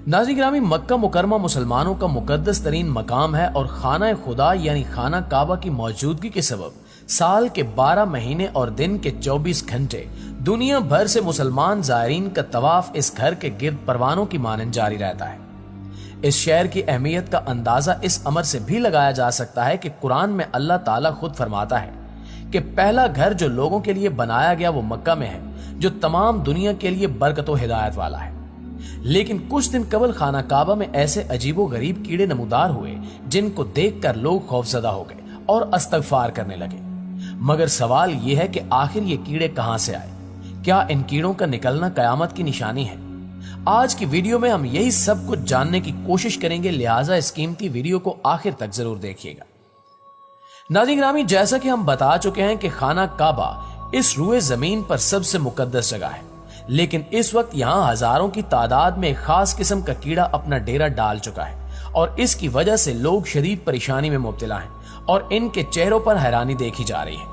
नाज़रीन गिरामी, मक्का मुकरमा मुसलमानों का मुकद्दस तरीन मकाम है और खाना खुदा यानी खाना काबा की मौजूदगी के सबब साल के 12 महीने और दिन के 24 घंटे दुनिया भर से मुसलमान ज़ायरीन का तवाफ इस घर के गिर्द परवानों की मानंद जारी रहता है। इस शहर की अहमियत का अंदाजा इस अमर से भी लगाया जा सकता है कि कुरान में अल्लाह ताला खुद फरमाता है कि पहला घर जो लोगों के लिए बनाया गया वो मक्का में है, जो तमाम दुनिया के लिए बरकत और हिदायत वाला है। लेकिन कुछ दिन कबल खाना काबा में ऐसे अजीबो गरीब कीड़े नमूदार हुए जिनको देखकर लोग खौफजदा हो गए और इस्तगफार करने लगे। मगर सवाल यह है कि आखिर ये कीड़े कहां से आए? क्या इन कीड़ों का निकलना कयामत की निशानी है? आज की वीडियो में हम यही सब कुछ जानने की कोशिश करेंगे, लिहाजा इस कीमती वीडियो को आखिर तक जरूर देखिएगा। नाज़रीन गिरामी, जैसा कि हम बता चुके हैं कि खाना काबा इस रुए जमीन पर सबसे मुकद्दस जगह है, लेकिन इस वक्त यहाँ हजारों की तादाद में एक खास किस्म का कीड़ा अपना डेरा डाल चुका है और इसकी वजह से लोग शदीद परेशानी में मुब्तला हैं और इनके चेहरों पर हैरानी देखी जा रही है,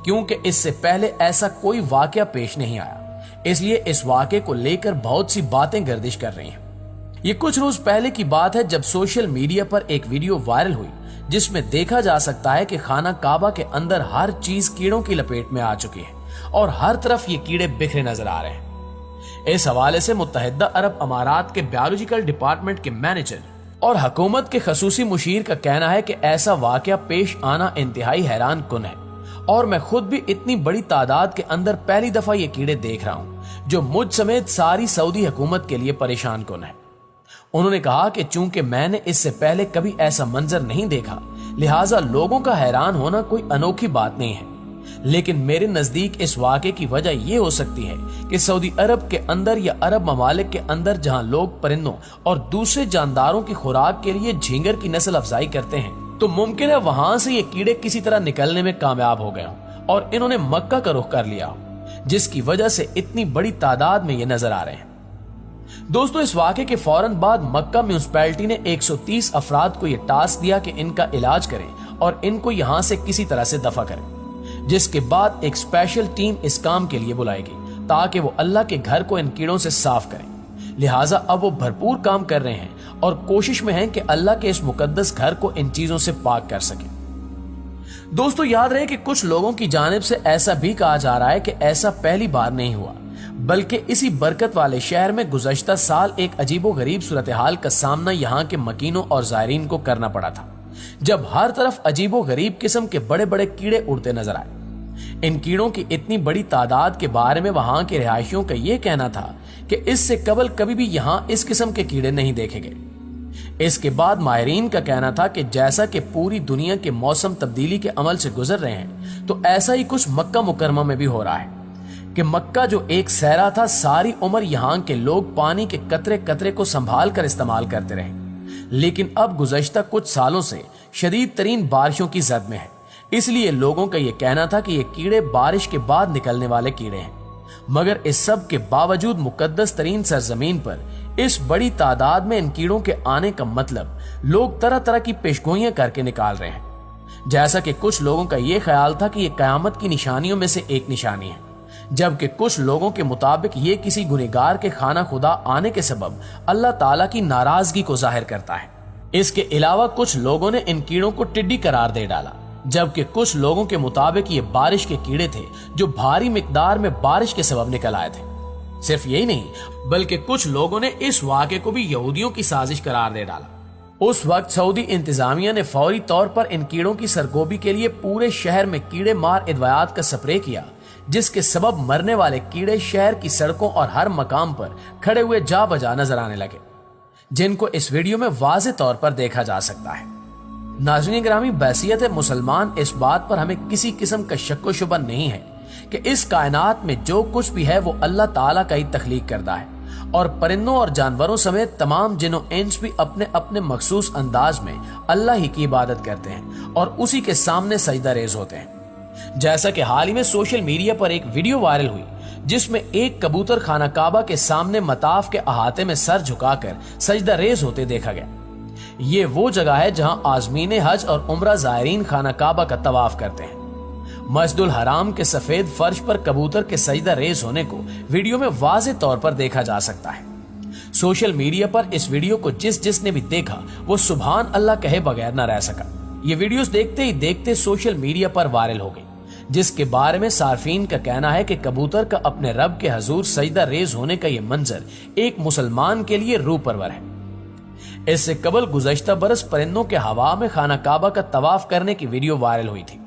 क्योंकि इससे पहले ऐसा कोई वाकया पेश नहीं आया। इसलिए इस वाकये को लेकर बहुत सी बातें गर्दिश कर रही हैं। ये कुछ रोज पहले की बात है जब सोशल मीडिया पर एक वीडियो वायरल हुई जिसमें देखा जा सकता है कि खाना काबा के अंदर हर चीज कीड़ों की लपेट में आ चुकी है और हर तरफ ये कीड़े बिखरे नजर आ रहे हैं। इस हवाले से मुत्तहिदा अरब अमारात के बायोलॉजिकल डिपार्टमेंट के मैनेजर और हुकूमत के खसूसी मुशीर का कहना है कि ऐसा वाकया पेश आना इंतहाई हैरान कुन है और मैं खुद भी इतनी बड़ी तादाद के अंदर पहली दफा ये कीड़े देख रहा हूं, जो मुझ समेत सारी सऊदी हुकूमत के लिए परेशान कुन है। उन्होंने कहा कि चूंकि मैंने इससे पहले कभी ऐसा मंजर नहीं देखा, लिहाजा लोगों का हैरान होना कोई अनोखी बात नहीं है। लेकिन मेरे नजदीक इस वाक़े की वजह यह हो सकती है कि सऊदी अरब के अंदर या अरब ममालिक के अंदर जहां लोग परिंदों और दूसरे जानदारों की खुराक के लिए झींगर की नस्ल अफजाई करते हैं, तो मुमकिन है वहां से ये कीड़े किसी तरह निकलने में कामयाब हो गए हों और इन्होंने मक्का का रुख कर लिया हो, जिसकी वजह से इतनी बड़ी तादाद में ये नजर आ रहे हैं। दोस्तों, इस वाक़े के फौरन बाद मक्का म्यूनिसिपैलिटी ने 130 अफराद को यह टास्क दिया कि इनका इलाज करें और इनको यहां से किसी तरह से दफा करें, जिसके बाद एक स्पेशल टीम इस काम के लिए बुलाएगी ताकि वो अल्लाह के घर को इन कीड़ों से साफ करें। लिहाजा अब वो भरपूर काम कर रहे हैं और कोशिश में हैं कि अल्लाह के इस मुकद्दस घर को इन चीजों से पाक कर सके। दोस्तों, याद रहे कि कुछ लोगों की जानिब से ऐसा भी कहा जा रहा है कि ऐसा पहली बार नहीं हुआ, बल्कि इसी बरकत वाले शहर में गुज़श्ता साल एक अजीबो गरीब सूरत हाल का सामना यहाँ के मकीनों और ज़ायरीन को करना पड़ा था, जब हर तरफ अजीबो गरीब किस्म के बड़े बड़े कीड़े उड़ते नजर आए। इन कीड़ों की इतनी बड़ी तादाद के बारे में वहां के रिहायशियों का यह कहना था कि इससे कबल कभी भी यहां इस किस्म के कीड़े नहीं देखे गए। इसके बाद माहिरीन का कहना था कि जैसा कि पूरी दुनिया के मौसम तब्दीली के अमल से गुजर रहे हैं, तो ऐसा ही कुछ मक्का मुकरमा में भी हो रहा है कि मक्का जो एक सहरा था, सारी उम्र यहाँ के लोग पानी के कतरे कतरे को संभाल कर इस्तेमाल करते रहे, लेकिन अब गुज़श्ता कुछ सालों से शदीद तरीन बारिशों की जद में है। इसलिए लोगों का यह कहना था कि ये कीड़े बारिश के बाद निकलने वाले कीड़े हैं। मगर इस सब के बावजूद मुकद्दस तरीन सरजमीन पर इस बड़ी तादाद में इन कीड़ों के आने का मतलब लोग तरह तरह की पेशगोइयां करके निकाल रहे हैं। जैसा कि कुछ लोगों का यह ख्याल था कि यह कयामत की निशानियों में से एक निशानी है, जबकि कुछ लोगों के मुताबिक ये किसी गुनहगार के खाना खुदा आने के सबब अल्लाह ताला की नाराजगी को जाहिर करता है। इसके अलावा कुछ लोगों ने इन कीड़ों को टिड्डी करार दे डाला, जबकि कुछ लोगों के मुताबिक ये बारिश के कीड़े थे जो भारी मिकदार में बारिश के सबब निकल आए थे। सिर्फ यही नहीं, बल्कि कुछ लोगों ने इस वाक़े को भी यहूदियों की साजिश करार दे डाला। उस वक्त सऊदी इंतजामिया ने फौरी तौर पर इन कीड़ों की सरगोबी के लिए पूरे शहर में कीड़े मार अदवायात का स्प्रे किया, जिसके सबब मरने वाले कीड़े शहर की सड़कों और हर मकाम पर खड़े हुए जा बजा नजर आने लगे, जिनको इस वीडियो में वाज़े तौर पर देखा जा सकता है। नाज़रीन गिरामी, बैसियत मुसलमान इस बात पर हमें किसी किस्म का शक व शुबा नहीं है कि इस कायनात में जो कुछ भी है वो अल्लाह ताला का ही तख्लीक करदा है और परिंदों और जानवरों समेत तमाम जिन्नो इंस भी अपने अपने मखसूस अंदाज में अल्लाह ही की इबादत करते हैं और उसी के सामने सजदा रेज होते हैं। जैसा कि हाल ही में सोशल मीडिया पर एक वीडियो वायरल हुई जिसमें एक कबूतर खाना काबा के सामने मताफ के अहाते में सर झुकाकर सजदा रेज होते देखा गया। ये वो जगह है जहां आज़मीन हज और उम्रा ज़ायरीन खाना काबा का तवाफ करते हैं। मस्जिदुल हराम के सफेद फर्श पर कबूतर के सजदा रेज होने को वीडियो में वाज़े तौर पर देखा जा सकता है। सोशल मीडिया पर इस वीडियो को जिसने भी देखा वो सुभान अल्लाह कहे बगैर न रह सका। ये वीडियोस देखते ही देखते सोशल मीडिया पर वायरल हो गई, जिसके बारे में सार्फिन का कहना है कि कबूतर का अपने रब के हजूर सजदा रेज होने का ये मंजर एक मुसलमान के लिए रूह परवर है। इससे कबल गुज़श्ता बरस परिंदों के हवा में खाना काबा का तवाफ करने की वीडियो वायरल हुई थी।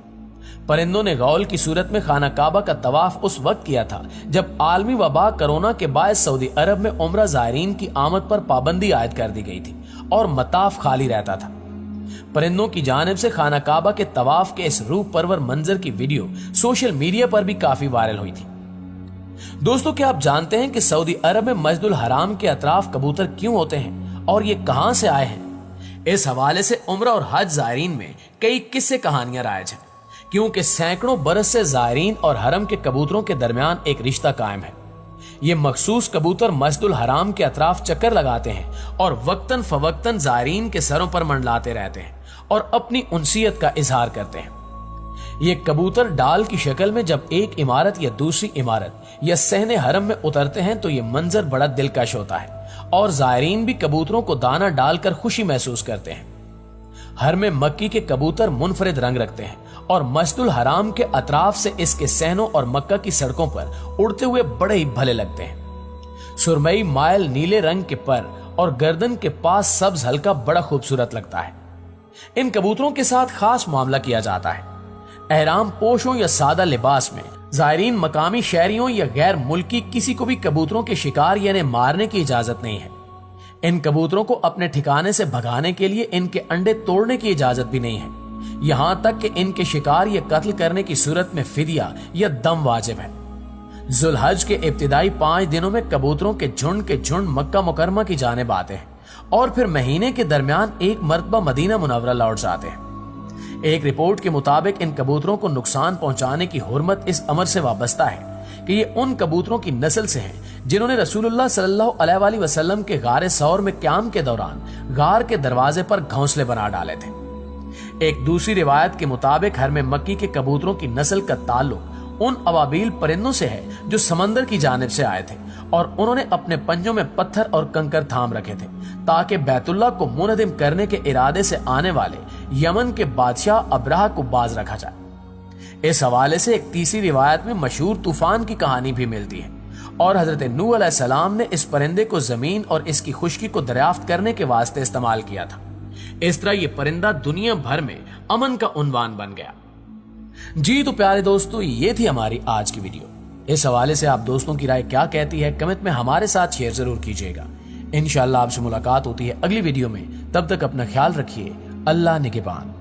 परिंदों ने गौल की सूरत में खाना काबा का तवाफ उस वक्त किया था जब आलमी वबा कोरोना के बाद सऊदी अरब में उम्रा ज़ायरीन की आमद पर पाबंदी आयद कर दी गई थी और मताफ खाली रहता था। परिंदों की जानिब से खाना काबा के तवाफ के इस रूह परवर मंजर की वीडियो सोशल मीडिया पर भी काफी वायरल हुई थी। दोस्तों, क्या आप जानते हैं कि सऊदी अरब में मस्जिदुल हराम के अतराफ कबूतर क्यों होते हैं और ये कहां से आए हैं? इस हवाले से उम्रा और हज ज़ायरीन में कई किस्से कहानियां राइज हैं, क्योंकि सैकड़ों बरस से ज़ायरीन और हरम के कबूतरों के दरमियान एक रिश्ता कायम है। ये मखसूस कबूतर मस्जिदुल हराम के अतराफ चक्कर लगाते हैं और वक्तन फवक्तन ज़ायरीन के सरों पर मंडलाते रहते हैं और अपनी उनसियत का इजहार करते हैं। ये कबूतर डाल की शक्ल में जब एक इमारत या दूसरी इमारत या सहने हरम में उतरते हैं तो ये मंजर बड़ा दिलकश होता है और ज़ायरीन भी कबूतरों को दाना डालकर खुशी महसूस करते हैं। हरम मक्की के कबूतर मुनफरिद रंग रखते हैं और मस्जिदुल हराम के अतराफ से इसके सहनों और मक्का की सड़कों पर उड़ते हुए बड़े ही भले लगते हैं। सुरमई मायल नीले रंग के पर और गर्दन के पास सब्ज हल्का बड़ा खूबसूरत लगता है। इन कबूतरों के साथ खास मामला किया जाता है। एहराम पोशों या सादा लिबास में ज़ायरीन मकामी शहरियों या गैर मुल्की किसी को भी कबूतरों के शिकार यानी मारने की इजाजत नहीं है। इन कबूतरों को अपने ठिकाने से भगाने के लिए इनके अंडे तोड़ने की इजाजत भी नहीं है, यहां तक कि इनके शिकार या कत्ल करने की सूरत में फिदिया या दम वाजिब है। जुल्हज के इब्तिदाई 5 दिनों में कबूतरों के झुंड मक्का मुकरमा की जानिब आते हैं और फिर महीने के दरमियान एक मरतबा मदीना मुनव्वरा लौट जाते हैं। एक रिपोर्ट के मुताबिक इन कबूतरों को नुकसान पहुंचाने की हुर्मत इस अमर से वाबस्ता है कि ये उन कबूतरों की नस्ल से हैं जिन्होंने रसूलुल्लाह सल्लल्लाहु अलैहि वसल्लम के गारे सौर में क़याम के दौरान गार के दरवाजे पर घोंसले बना डाले थे। एक दूसरी रिवायत के मुताबिक हरम मक्की के कबूतरों की नस्ल का ताल्लुक उन अबाबील परिंदों से है जो समंदर की जानिब से आए थे और उन्होंने अपने पंजों में पत्थर और कंकर थाम रखे थे ताकि बैतुल्लाह को मुनहदिम करने के इरादे से आने वाले यमन के बादशाह अब्राहा को बाज रखा जाए। इस हवाले से एक तीसरी रिवायत में मशहूर तूफान की कहानी भी मिलती है और हजरत नूह अलैहिस्सलाम ने इस परिंदे को जमीन और इसकी खुश्की को दरियाफ्त करने के वास्ते इस्तेमाल किया था। इस तरह ये परिंदा दुनिया भर में अमन का उन्वान बन गया। जी तो प्यारे दोस्तों, ये थी हमारी आज की वीडियो। इस हवाले से आप दोस्तों की राय क्या कहती है कमेंट में हमारे साथ शेयर जरूर कीजिएगा। इंशाअल्लाह आपसे मुलाकात होती है अगली वीडियो में। तब तक अपना ख्याल रखिए। अल्लाह निगहबान।